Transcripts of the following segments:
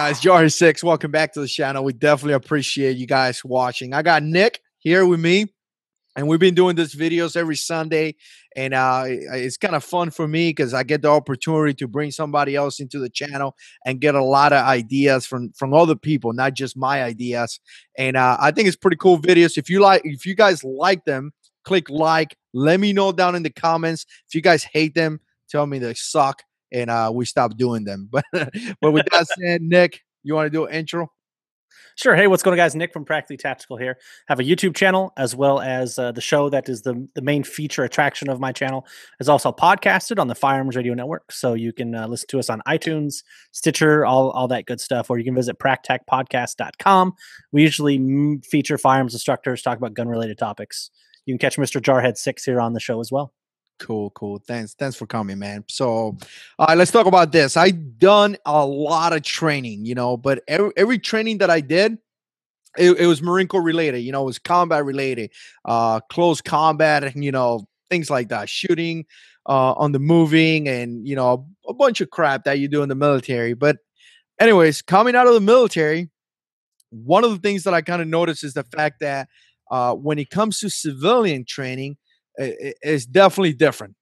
guys? JH6, welcome back to the channel. We definitely appreciate you guys watching. I got Nick here with me, and we've been doing these videos every Sunday, and it's kind of fun for me because I get the opportunity to bring somebody else into the channel and get a lot of ideas from other people, not just my ideas. And I think it's pretty cool videos. If you guys like them, click like. Let me know down in the comments. If you guys hate them, tell me they suck, and we stop doing them. But with that said, Nick, you want to do an intro? Sure. Hey, what's going on, guys? Nick from Practically Tactical here. Have a YouTube channel as well as the show that is the main feature attraction of my channel is also podcasted on the Firearms Radio Network. So you can listen to us on iTunes, Stitcher, all that good stuff, or you can visit practacpodcast.com. We usually feature firearms instructors, talk about gun-related topics. You can catch Mr. JH6 here on the show as well. Cool. Thanks for coming, man. So let's talk about this. I done a lot of training, but every training that I did, it was Marine Corps related, it was combat related, close combat, things like that, shooting on the moving, and a bunch of crap that you do in the military. But anyways, coming out of the military, one of the things that I kind of noticed is the fact that when it comes to civilian training, it's definitely different.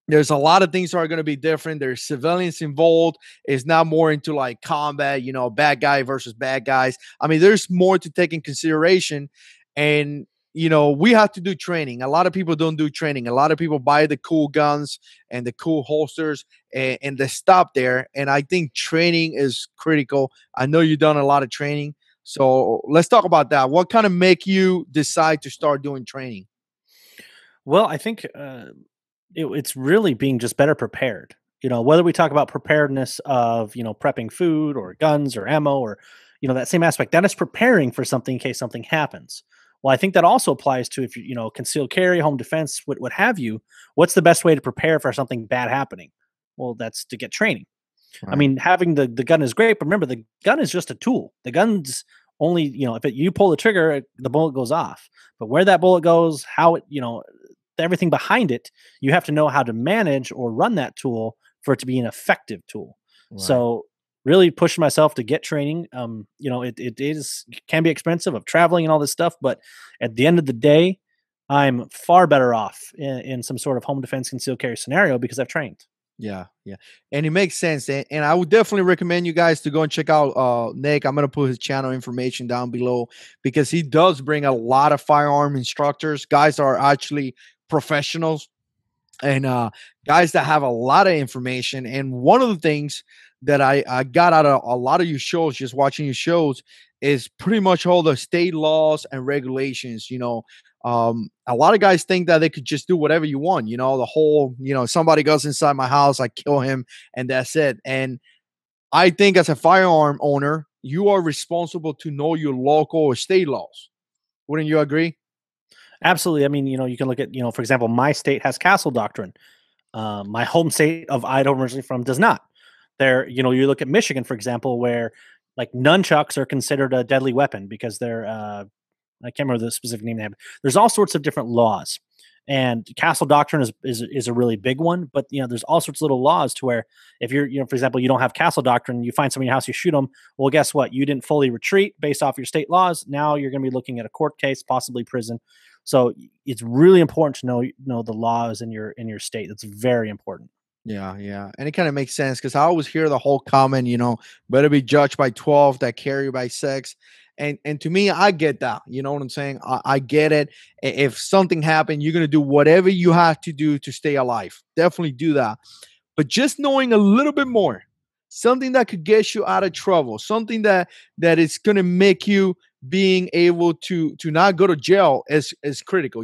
There's a lot of things that are going to be different. There's civilians involved. It's not more into like combat, bad guy versus bad guys. I mean, there's more to take in consideration. And, we have to do training. A lot of people don't do training. A lot of people buy the cool guns and the cool holsters and they stop there. And I think training is critical. I know you've done a lot of training. So let's talk about that. What kind of make you decide to start doing training? Well, I think it's really being just better prepared. Whether we talk about preparedness of, prepping food or guns or ammo or, that same aspect, that is preparing for something in case something happens. Well, I think that also applies to if you, concealed carry, home defense, what have you. What's the best way to prepare for something bad happening? Well, that's to get training. Right. I mean, having the gun is great, but remember, the gun is just a tool. The gun's only, if you pull the trigger, the bullet goes off. But where that bullet goes, how it, everything behind it, you have to know how to manage or run that tool for it to be an effective tool. Right. So really pushing myself to get training. It can be expensive of traveling and all this stuff, but at the end of the day, I'm far better off in some sort of home defense concealed carry scenario because I've trained. Yeah. And it makes sense. And I would definitely recommend you guys to go and check out Nick. I'm going to put his channel information down below because he does bring a lot of firearm instructors. Guys are actually professionals and guys that have a lot of information. And one of the things that I got out of a lot of your shows, just watching your shows, is pretty much all the state laws and regulations. A lot of guys think that they could just do whatever you want, the whole, somebody goes inside my house, I kill him, and that's it. And I think as a firearm owner, you are responsible to know your local or state laws. Wouldn't you agree? Absolutely. I mean, you can look at, for example, my state has castle doctrine. My home state of Idaho, originally from, does not. There, you look at Michigan, for example, where like nunchucks are considered a deadly weapon because they're, I can't remember the specific name they have. There's all sorts of different laws, and castle doctrine is a really big one. But there's all sorts of little laws to where if you're, for example, you don't have castle doctrine, you find somebody in your house, you shoot them. Well, guess what? You didn't fully retreat based off your state laws. Now you're going to be looking at a court case, possibly prison. So it's really important to know the laws in your state. That's very important. Yeah. And it kind of makes sense because I always hear the whole comment, better be judged by 12 that carry by 6. And to me, I get that. You know what I'm saying? I get it. If something happened, you're going to do whatever you have to do to stay alive. Definitely do that. But just knowing a little bit more, something that could get you out of trouble, something that is going to make you being able to not go to jail is critical.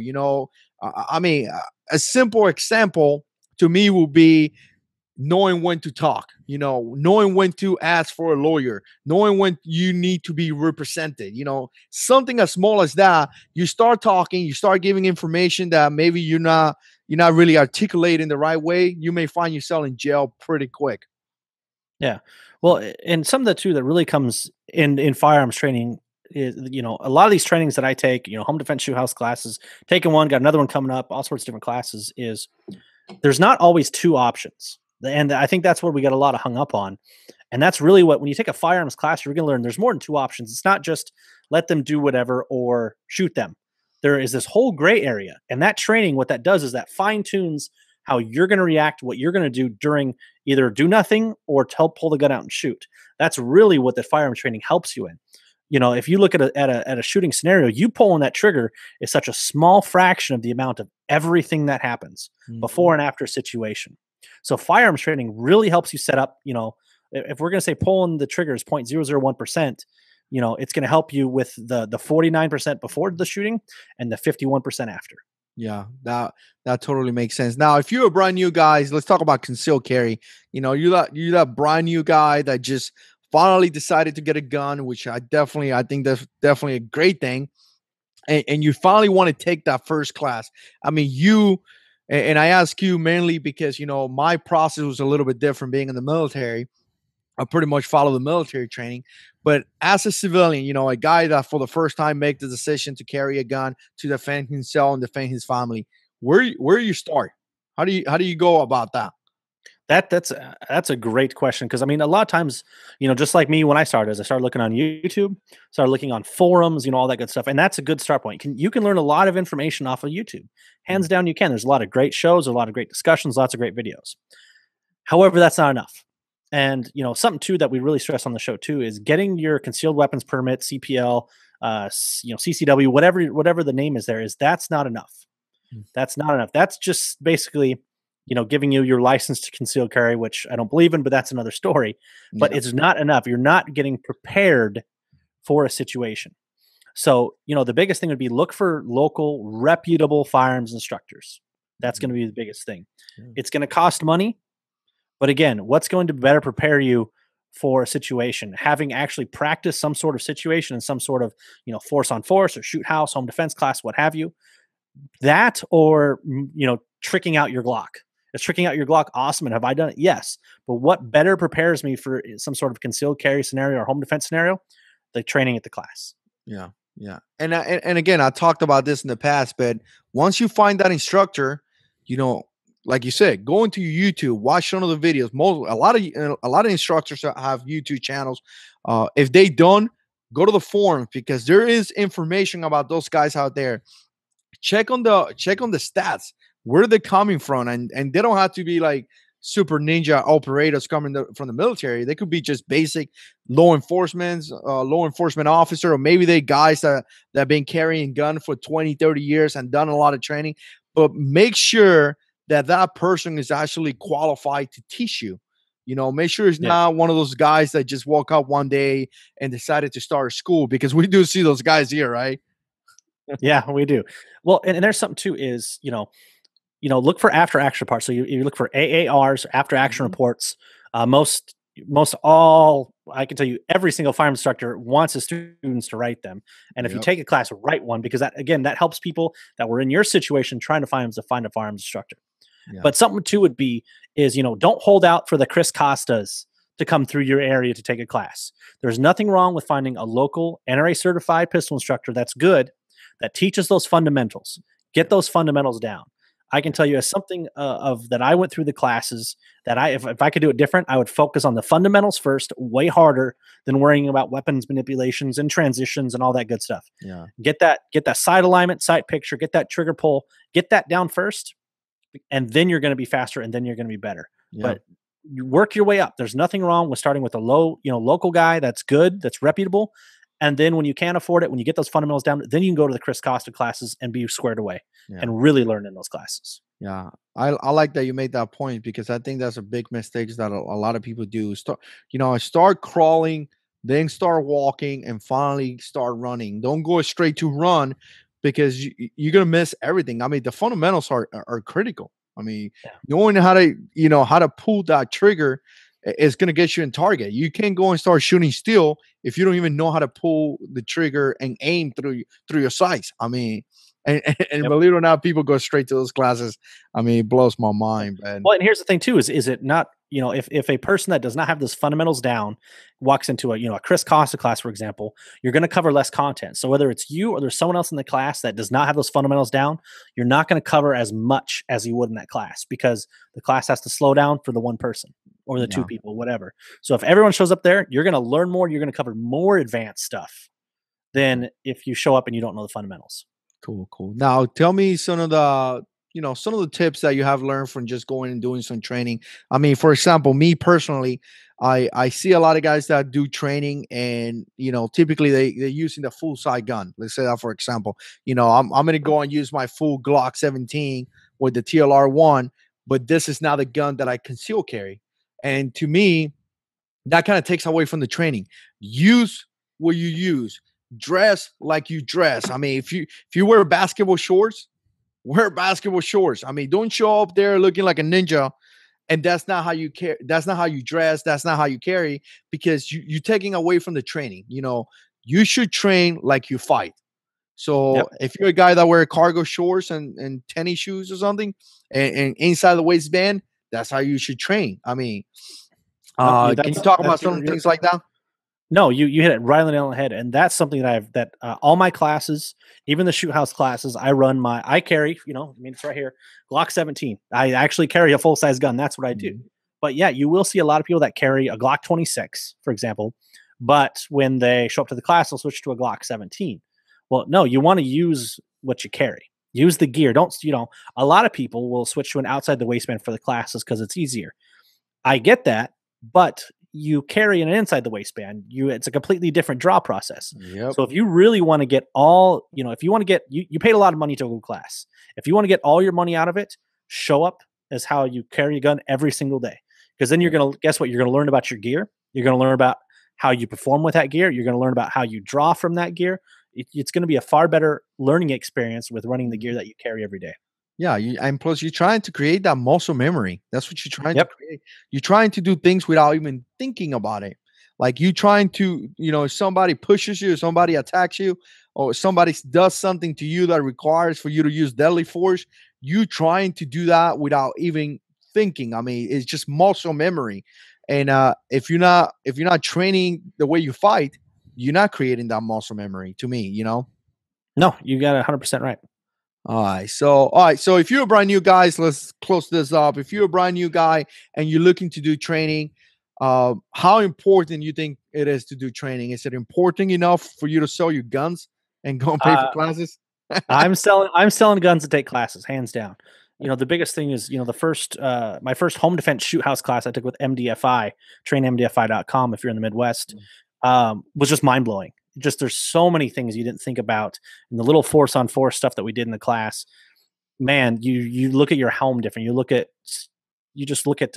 I mean, a simple example to me will be knowing when to talk, knowing when to ask for a lawyer, knowing when you need to be represented, something as small as that. You start talking, you start giving information that maybe you're not really articulating the right way. You may find yourself in jail pretty quick. Yeah. Well, and some of the too that really comes in firearms training is, a lot of these trainings that I take, home defense shoe house classes, taking one, got another one coming up, all sorts of different classes, is there's not always two options. And I think that's where we get a lot of hung up on. And that's really what, when you take a firearms class, you're going to learn there's more than two options. It's not just let them do whatever or shoot them. There is this whole gray area. And that training, what that does is that fine tunes how you're going to react, what you're going to do during either do nothing or to help pull the gun out and shoot. That's really what the firearms training helps you in. If you look at a shooting scenario, you pulling that trigger is such a small fraction of the amount of everything that happens before and after a situation. So firearms training really helps you set up, if we're going to say pulling the trigger is 0.001%, it's going to help you with the 49% before the shooting and the 51% after. Yeah, that totally makes sense. Now, if you're a brand new guy, let's talk about concealed carry. You that brand new guy that just finally decided to get a gun, which I think that's definitely a great thing. And you finally want to take that first class. I mean, and I ask you mainly because, my process was a little bit different being in the military. I pretty much follow the military training, but as a civilian, a guy that for the first time make the decision to carry a gun to defend himself and defend his family, where you start? How do you go about that? That's a great question, because I mean, a lot of times, just like me when I started looking on YouTube, started looking on forums, all that good stuff, and that's a good start point. You can learn a lot of information off of YouTube, hands down. You can. There's a lot of great shows, a lot of great discussions, lots of great videos. However, that's not enough. And something too that we really stress on the show too is getting your concealed weapons permit, CPL, CCW, whatever the name is. That's not enough. That's not enough. That's just basically giving you your license to conceal carry, which I don't believe in, but that's another story. But it's not enough. You're not getting prepared for a situation. So the biggest thing would be look for local reputable firearms instructors. That's going to be the biggest thing. It's going to cost money. But again, what's going to better prepare you for a situation? Having actually practiced some sort of situation in some sort of, force on force or shoot house, home defense class, what have you. That, or, tricking out your Glock. Is tricking out your Glock awesome? And have I done it? Yes. But what better prepares me for some sort of concealed carry scenario or home defense scenario? The training at the class. Yeah. Yeah. And again, I talked about this in the past, but once you find that instructor, like you said, go into YouTube, watch some of the videos. A lot of instructors have YouTube channels. If they don't, go to the forums, because there is information about those guys out there. Check on the stats, where they're coming from, and they don't have to be like super ninja operators coming from the military. They could be just basic law enforcement officer, or maybe they guys that have been carrying gun for 20, 30 years and done a lot of training. But make sure that person is actually qualified to teach you. Make sure it's not one of those guys that just woke up one day and decided to start a school, because we do see those guys here, right? Yeah, we do. Well, and there's something too is, look for after action parts. So you look for AARs, after action reports. Most all, I can tell you, every single firearms instructor wants his students to write them. And if you take a class, write one, because that helps people that were in your situation trying to find a firearms instructor. Yeah. But something too would be is, don't hold out for the Chris Costas to come through your area to take a class. There's nothing wrong with finding a local NRA certified pistol instructor that's good, that teaches those fundamentals. Get those fundamentals down. I can tell you, as something of that I went through the classes, that if I could do it different, I would focus on the fundamentals first, way harder than worrying about weapons manipulations and transitions and all that good stuff. Yeah. Get that sight alignment, sight picture, get that trigger pull, get that down first, and then you're going to be faster, and then you're going to be better. Yeah. But you work your way up. There's nothing wrong with starting with a local guy that's good, that's reputable. And then when you can't afford it, when you get those fundamentals down, then you can go to the Chris Costa classes and be squared away and really learn in those classes. Yeah. I like that you made that point, because I think that's a big mistake that a lot of people do. Start crawling, then start walking, and finally start running. Don't go straight to run, because you're going to miss everything. I mean, the fundamentals are critical. I mean, knowing how to pull that trigger is going to get you in target. You can't go and start shooting steel if you don't even know how to pull the trigger and aim through your sights. I mean, and believe it or not, people go straight to those classes. I mean, it blows my mind. Well, and here's the thing too: is it not if a person that does not have those fundamentals down walks into a Chris Costa class, for example, you're going to cover less content. So whether it's you or there's someone else in the class that does not have those fundamentals down, you're not going to cover as much as you would in that class because the class has to slow down for the one person or the two Yeah. people, whatever. So if everyone shows up there, you're going to learn more. You're going to cover more advanced stuff than if you show up and you don't know the fundamentals. Cool, cool. Now tell me some of the tips that you have learned from just going and doing some training. I mean, for example, me personally, I see a lot of guys that do training and typically they're using the full size gun. Let's say that for example. I'm gonna go and use my full Glock 17 with the TLR 1, but this is not the gun that I conceal carry. And to me, that kind of takes away from the training. Use what you use. Dress like you dress. I mean, if you wear basketball shorts, wear basketball shorts. I mean, don't show up there looking like a ninja, and that's not how you care. That's not how you dress. That's not how you carry, because you're taking away from the training. You should train like you fight. So Yep. if you're a guy that wear cargo shorts and tennis shoes or something, and inside the waistband, that's how you should train. I mean, No, can you talk about that's some things like that? No, you hit it right on the nail on the head, and that's something that all my classes, even the shoot house classes, I carry. I mean, it's right here, Glock 17. I actually carry a full size gun. That's what I do. Mhm. But yeah, you will see a lot of people that carry a Glock 26, for example, but when they show up to the class, they'll switch to a Glock 17. Well, no, you want to use what you carry. Use the gear. Don't A lot of people will switch to an outside the waistband for the classes because it's easier. I get that, but you carry an inside the waistband. It's a completely different draw process. Yep. So if you really want to get all, if you want to get you paid a lot of money to go to class. If you want to get all your money out of it, show up as how you carry a gun every single day. Because then you're gonna guess what? You're gonna learn about your gear. You're gonna learn about how you perform with that gear. You're gonna learn about how you draw from that gear. It's gonna be a far better learning experience with running the gear that you carry every day. Yeah, and plus you're trying to create that muscle memory. That's what you're trying to Yep. create. You're trying to do things without even thinking about it. Like you trying to, if somebody pushes you, somebody attacks you, or somebody does something to you that requires for you to use deadly force, you trying to do that without even thinking. I mean, it's just muscle memory. And if you're not training the way you fight, you're not creating that muscle memory to me. No, you got it 100% right. All right. So if you're a brand new guys, let's close this up. If you're a brand new guy and you're looking to do training, how important you think it is to do training? Is it important enough for you to sell your guns and go and pay for Uh, classes? I'm selling guns to take classes, hands down. The biggest thing is, the first my first home defense shoot house class I took with MDFI, trainmdfi.com if you're in the Midwest, was just mind blowing. Just there's so many things you didn't think about, and the little force on force stuff that we did in the class. Man, you look at your home different. You just look at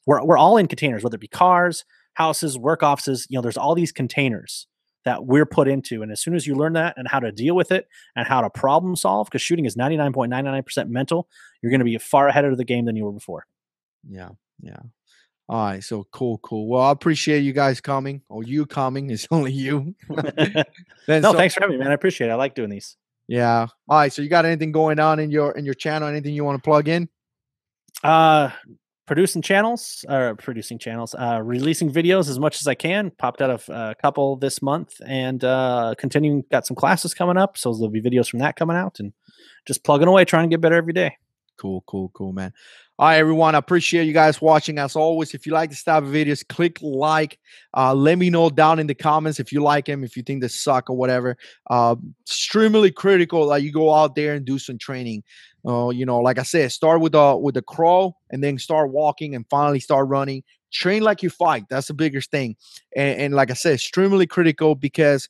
we're all in containers, whether it be cars, houses, work offices. There's all these containers that we're put into, and as soon as you learn that and how to deal with it and how to problem solve, because shooting is 99.99% mental, you're going to be far ahead of the game than you were before. Yeah, yeah. All right, so cool, cool. Well, I appreciate you guys coming, or you coming. It's only you. Then No, so thanks for having me, man. I appreciate it. I like doing these. yeah. All right, so you got anything going on in your channel? Anything you want to plug in? Uh, producing channels, releasing videos as much as I can. Popped out of a couple this month, and continuing. Got some classes coming up, so there'll be videos from that coming out, and just plugging away, trying to get better every day. Cool, cool, cool, man. All right, everyone. I appreciate you guys watching. As always, if you like this type of videos, click like. Let me know down in the comments if you like them, if you think they suck or whatever. Extremely critical that you go out there and do some training. Like I said, start with the crawl and then start walking and finally start running. Train like you fight. That's the biggest thing. And like I said, extremely critical, because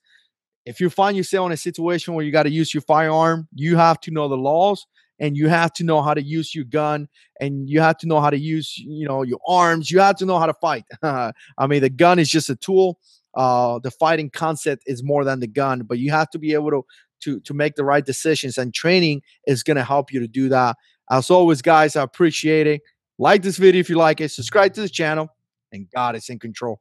if you find yourself in a situation where you got to use your firearm, you have to know the laws, and you have to know how to use your gun, and you have to know how to use, your arms. You have to know how to fight. I mean, the gun is just a tool. The fighting concept is more than the gun, but you have to be able to make the right decisions, and training is going to help you to do that. As always, guys, I appreciate it. Like this video if you like it. Subscribe to the channel, and God is in control.